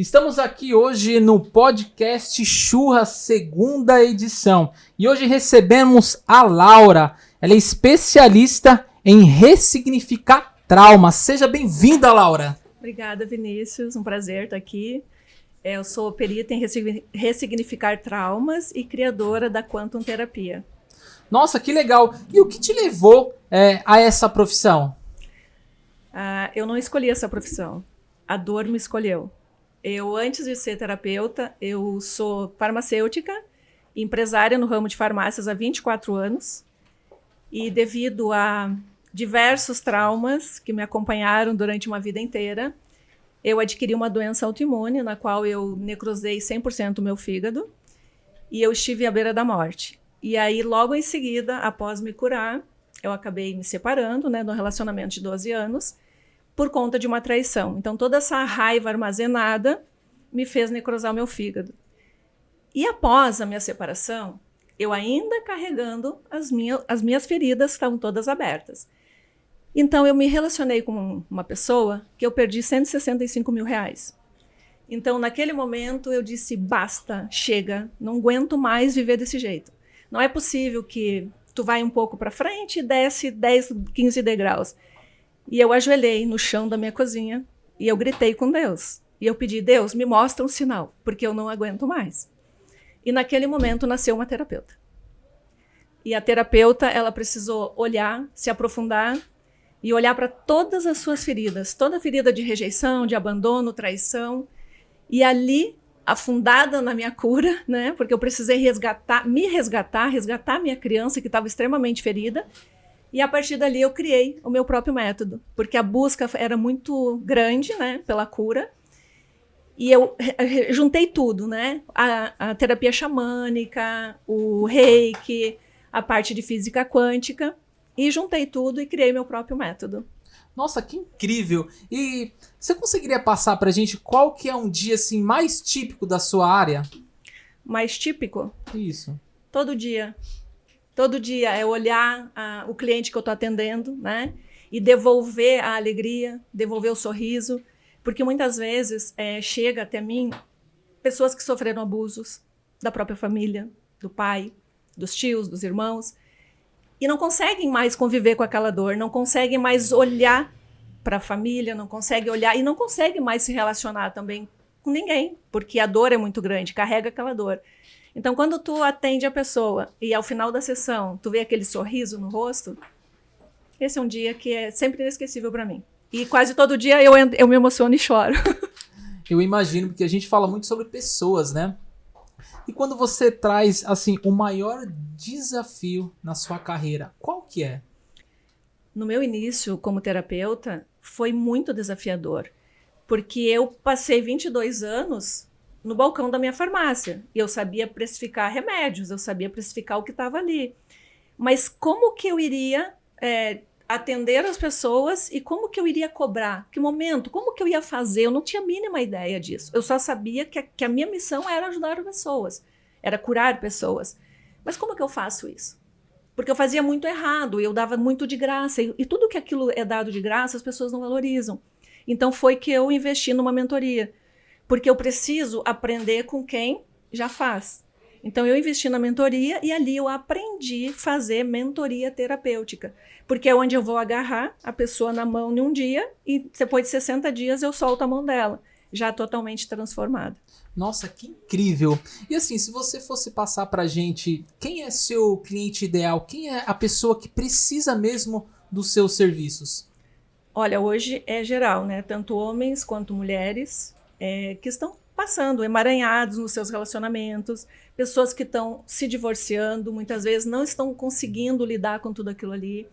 Estamos aqui hoje no podcast Churras, segunda edição. E hoje recebemos a Laura. Ela é especialista em ressignificar traumas. Seja bem-vinda, Laura. Obrigada, Vinícius. Um prazer estar aqui. Eu sou perita em ressignificar traumas e criadora da Quantum Terapia. Nossa, que legal. E o que te levou a essa profissão? Eu não escolhi essa profissão. A dor me escolheu. Eu, antes de ser terapeuta, eu sou farmacêutica, empresária no ramo de farmácias há 24 anos. E devido a diversos traumas que me acompanharam durante uma vida inteira, eu adquiri uma doença autoimune, na qual eu necrosei 100% o meu fígado, e eu estive à beira da morte. E aí, logo em seguida, após me curar, eu acabei me separando, de um relacionamento de 12 anos, por conta de uma traição. Então, toda essa raiva armazenada me fez necrosar o meu fígado. E após a minha separação, eu ainda carregando as minhas feridas, que estavam todas abertas. Então, eu me relacionei com uma pessoa que eu perdi R$165 mil. Então, naquele momento, eu disse, basta, chega, não aguento mais viver desse jeito. Não é possível que tu vai um pouco para frente e desce 10, 15 degraus. E eu ajoelhei no chão da minha cozinha e eu gritei com Deus. E eu pedi, Deus, me mostra um sinal, porque eu não aguento mais. E naquele momento nasceu uma terapeuta. E a terapeuta, ela precisou olhar, se aprofundar e olhar para todas as suas feridas. Toda ferida de rejeição, de abandono, traição. E ali, afundada na minha cura, porque eu precisei resgatar minha criança que estava extremamente ferida. E a partir dali eu criei o meu próprio método, porque a busca era muito grande, pela cura. E eu juntei tudo, a terapia xamânica, o reiki, a parte de física quântica, e juntei tudo e criei meu próprio método. Nossa, que incrível! E você conseguiria passar pra gente qual que é um dia assim, mais típico da sua área? Mais típico? Isso. Todo dia. Todo dia é olhar o cliente que eu estou atendendo, e devolver a alegria, devolver o sorriso, porque muitas vezes chega até mim pessoas que sofreram abusos da própria família, do pai, dos tios, dos irmãos, e não conseguem mais conviver com aquela dor, não conseguem mais olhar para a família, não conseguem olhar e não conseguem mais se relacionar também com ninguém, porque a dor é muito grande, carrega aquela dor. Então, quando tu atende a pessoa e ao final da sessão tu vê aquele sorriso no rosto, esse é um dia que é sempre inesquecível para mim. E quase todo dia eu me emociono e choro. Eu imagino, porque a gente fala muito sobre pessoas, E quando você traz, assim, o maior desafio na sua carreira, qual que é? No meu início como terapeuta, foi muito desafiador, porque eu passei 22 anos no balcão da minha farmácia. E eu sabia precificar remédios, eu sabia precificar o que estava ali. Mas como que eu iria atender as pessoas e como que eu iria cobrar? Que momento? Como que eu ia fazer? Eu não tinha a mínima ideia disso. Eu só sabia que a minha missão era ajudar pessoas, era curar pessoas. Mas como que eu faço isso? Porque eu fazia muito errado, eu dava muito de graça. E tudo que aquilo é dado de graça, as pessoas não valorizam. Então foi que eu investi numa mentoria. Porque eu preciso aprender com quem já faz. Então, eu investi na mentoria e ali eu aprendi a fazer mentoria terapêutica. Porque é onde eu vou agarrar a pessoa na mão em um dia e depois de 60 dias eu solto a mão dela, já totalmente transformada. Nossa, que incrível! E assim, se você fosse passar pra gente, quem é seu cliente ideal? Quem é a pessoa que precisa mesmo dos seus serviços? Olha, hoje é geral, Tanto homens quanto mulheres. Que estão passando, emaranhados nos seus relacionamentos, pessoas que estão se divorciando, muitas vezes não estão conseguindo lidar com tudo aquilo ali,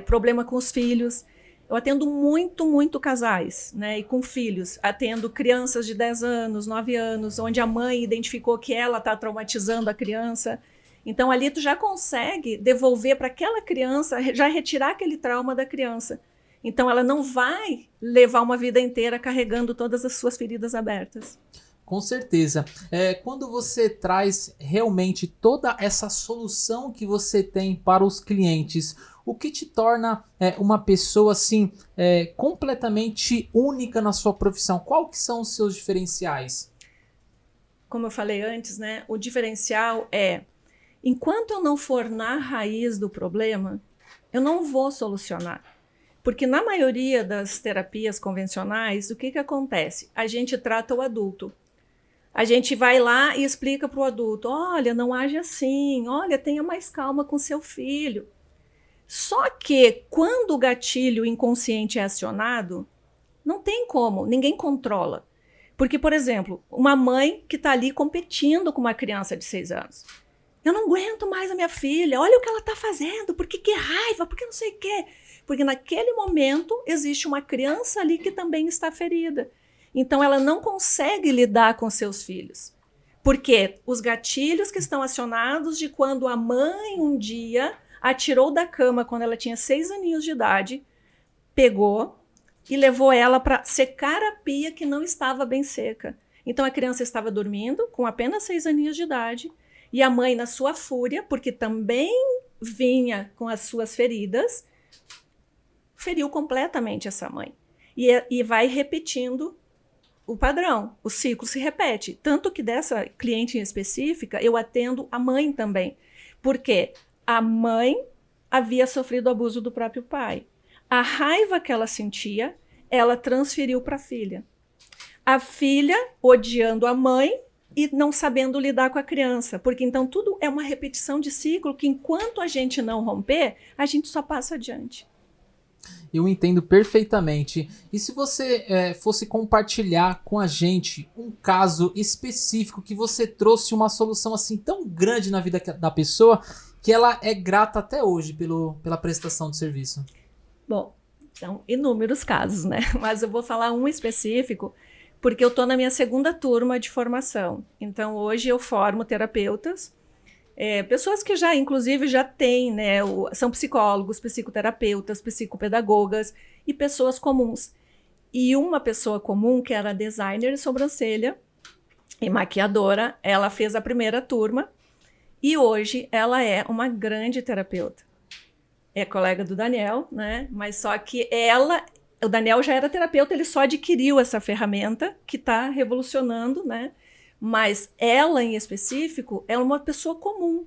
problema com os filhos. Eu atendo muito casais, e com filhos, atendo crianças de 10 anos, 9 anos, onde a mãe identificou que ela está traumatizando a criança. Então, ali tu já consegue devolver para aquela criança, já retirar aquele trauma da criança. Então, ela não vai levar uma vida inteira carregando todas as suas feridas abertas. Com certeza. Quando você traz realmente toda essa solução que você tem para os clientes, o que te torna uma pessoa assim completamente única na sua profissão? Qual que são os seus diferenciais? Como eu falei antes, né, o diferencial é, enquanto eu não for na raiz do problema, eu não vou solucionar. Porque na maioria das terapias convencionais, o que acontece? A gente trata o adulto. A gente vai lá e explica para o adulto, olha, não age assim, olha, tenha mais calma com seu filho. Só que quando o gatilho inconsciente é acionado, não tem como, ninguém controla. Porque, por exemplo, uma mãe que está ali competindo com uma criança de 6 anos. Eu não aguento mais a minha filha, olha o que ela está fazendo, por que raiva, por que não sei o quê. Porque naquele momento existe uma criança ali que também está ferida. Então ela não consegue lidar com seus filhos. Porque os gatilhos que estão acionados de quando a mãe um dia a tirou da cama quando ela tinha 6 aninhos de idade, pegou e levou ela para secar a pia que não estava bem seca. Então a criança estava dormindo com apenas 6 aninhos de idade e a mãe, na sua fúria, porque também vinha com as suas feridas, feriu completamente essa mãe. E vai repetindo o padrão, o ciclo se repete. Tanto que dessa cliente em específica, eu atendo a mãe também. Porque a mãe havia sofrido abuso do próprio pai. A raiva que ela sentia, ela transferiu para a filha. A filha odiando a mãe e não sabendo lidar com a criança. Porque então tudo é uma repetição de ciclo que enquanto a gente não romper, a gente só passa adiante. Eu entendo perfeitamente. E se você fosse compartilhar com a gente um caso específico que você trouxe uma solução assim tão grande na vida da pessoa que ela é grata até hoje pela prestação de serviço? Bom, são inúmeros casos, né? Mas eu vou falar um específico porque eu estou na minha 2ª turma de formação. Então, hoje eu formo terapeutas, pessoas que já, inclusive, já têm, né, são psicólogos, psicoterapeutas, psicopedagogas e pessoas comuns. E uma pessoa comum, que era designer de sobrancelha e maquiadora, ela fez a 1ª turma e hoje ela é uma grande terapeuta. É colega do Daniel, né? Mas só que o Daniel já era terapeuta, ele só adquiriu essa ferramenta que está revolucionando, né? Mas ela, em específico, é uma pessoa comum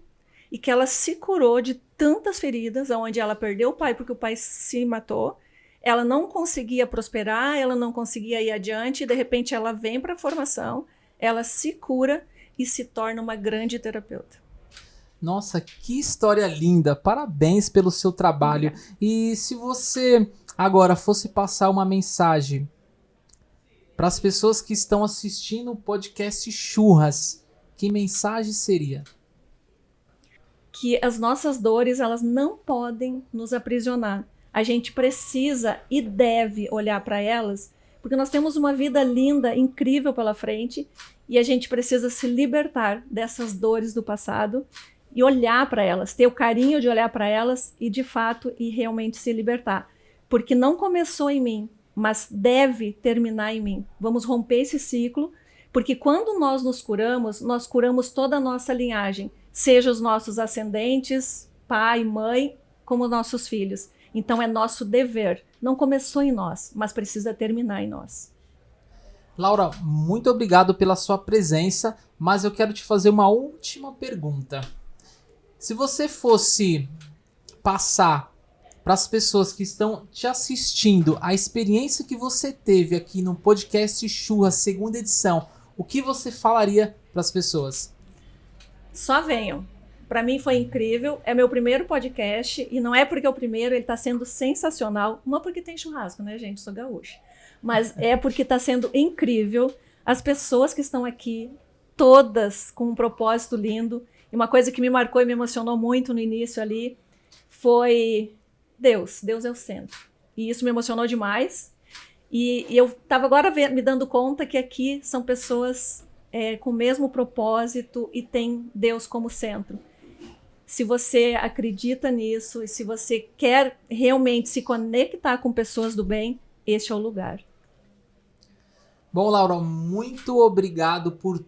e que ela se curou de tantas feridas, onde ela perdeu o pai porque o pai se matou, ela não conseguia prosperar, ela não conseguia ir adiante, e de repente ela vem para a formação, ela se cura e se torna uma grande terapeuta. Nossa, que história linda! Parabéns pelo seu trabalho. Obrigada. E se você agora fosse passar uma mensagem para as pessoas que estão assistindo o podcast Churras, que mensagem seria? Que as nossas dores, elas não podem nos aprisionar. A gente precisa e deve olhar para elas, porque nós temos uma vida linda, incrível pela frente, e a gente precisa se libertar dessas dores do passado e olhar para elas, ter o carinho de olhar para elas e, de fato, e realmente se libertar. Porque não começou em mim, mas deve terminar em mim. Vamos romper esse ciclo, porque quando nós nós curamos toda a nossa linhagem, seja os nossos ascendentes, pai, mãe, como nossos filhos. Então é nosso dever. Não começou em nós, mas precisa terminar em nós. Laura, muito obrigado pela sua presença, mas eu quero te fazer uma última pergunta. Se você fosse passar para as pessoas que estão te assistindo a experiência que você teve aqui no podcast Churras, 2ª edição, o que você falaria para as pessoas? Só venham. Para mim foi incrível, é meu primeiro podcast e não é porque é o primeiro, ele está sendo sensacional. Não é porque tem churrasco, né, gente? Sou gaúcha. Mas é porque está sendo incrível. As pessoas que estão aqui, todas com um propósito lindo. E uma coisa que me marcou e me emocionou muito no início ali foi Deus. Deus é o centro. E isso me emocionou demais. E eu estava agora me dando conta que aqui são pessoas com o mesmo propósito e tem Deus como centro. Se você acredita nisso e se você quer realmente se conectar com pessoas do bem, este é o lugar. Bom, Laura, muito obrigado por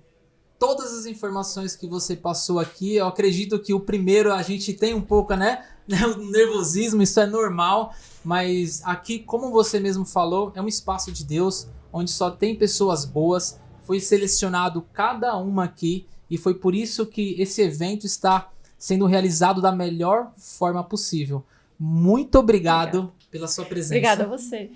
todas as informações que você passou aqui. Eu acredito que o primeiro a gente tem um pouco, né? O nervosismo, isso é normal. Mas aqui, como você mesmo falou, é um espaço de Deus, onde só tem pessoas boas. Foi selecionado cada uma aqui e foi por isso que esse evento está sendo realizado da melhor forma possível. Muito obrigado pela sua presença. Obrigada a você.